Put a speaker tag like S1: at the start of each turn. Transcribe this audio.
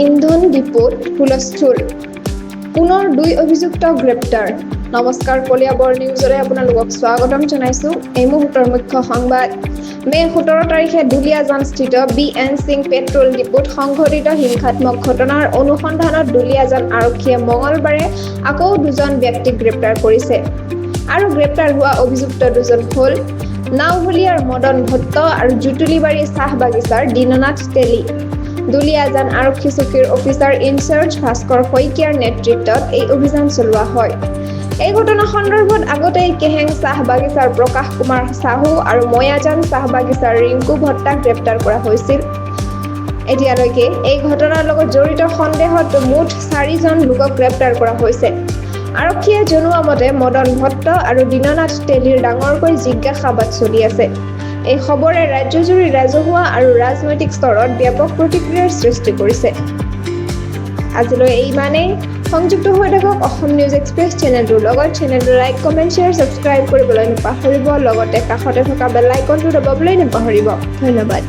S1: ইন্ধন ডিপোত হুলস্থুল পুনৰ 2 অভিযুক্ত গ্ৰেপ্তাৰ নমস্কাৰ কলিয়াবৰ নিউজৰে আপোনালোকক স্বাগতম জনাইছো এই মুহূৰ্তৰ মুখ্য সংবাদ মে 17 তাৰিখে দুলিয়াজানস্থিত বিএন সিং পেট্ৰল ডিপোত সংঘটিত হিংসাত্মক ঘটনাৰ অনুসন্ধানত দুলিয়াজান আৰক্ষীয়ে মঙলবাৰে আকৌ 2জন ব্যক্তিক গ্ৰেপ্তাৰ কৰিছে আৰু গ্ৰেপ্তাৰ হোৱা অভিযুক্ত 2জন হ'ল নাওভলিয়াৰ মদন ভট্ট আৰু জুটুলিবাৰী চাহ বাগিচাৰ দিননাথ তেলী দুলিয়াজান আৰক্ষী চকীৰ অফিচাৰ ইনচাৰ্জ ভাস্কৰ শইকীয়াৰ নেতৃত্বত এই অভিযান চলোৱা হয় এই ঘটনা সন্দৰ্ভত আগতেই কেহেং চাহ বাগিচাৰ প্ৰকাশ কুমাৰ সাহু আৰু ময়াজান চাহ বাগিচাৰ ৰিংকু ভট্টাক গ্ৰেপ্তাৰ কৰা হৈছিল এতিয়ালৈকে এই ঘটনাৰ লগত জড়িত সন্দেহত মুঠ 4জন লোকক গ্ৰেপ্তাৰ কৰা হৈছে আৰক্ষীয়ে জনোৱা মতে মদন ভট্ট আৰু দিননাথ তেলীৰ ডাঙৰকৈ জিজ্ঞাসাবাদ চলি আছে এই খবৰে ৰাজ্যজুৰি ৰাজহুৱা আৰু ৰাজনৈতিক স্তৰত ব্যাপক প্ৰতিক্ৰিয়াৰ সৃষ্টি কৰিছে আজিলৈ ইমানেই সংযুক্ত হৈ থাকক অসম নিউজ এক্সপ্ৰেছ চেনেলটোৰ লগত চেনেলটো লাইক কমেণ্ট শ্বেয়াৰ ছাবস্ক্ৰাইব কৰিবলৈ নাপাহৰিব লগতে কাষতে থকা বেল আইকনটো দবাবলৈ নাপাহৰিব ধন্যবাদ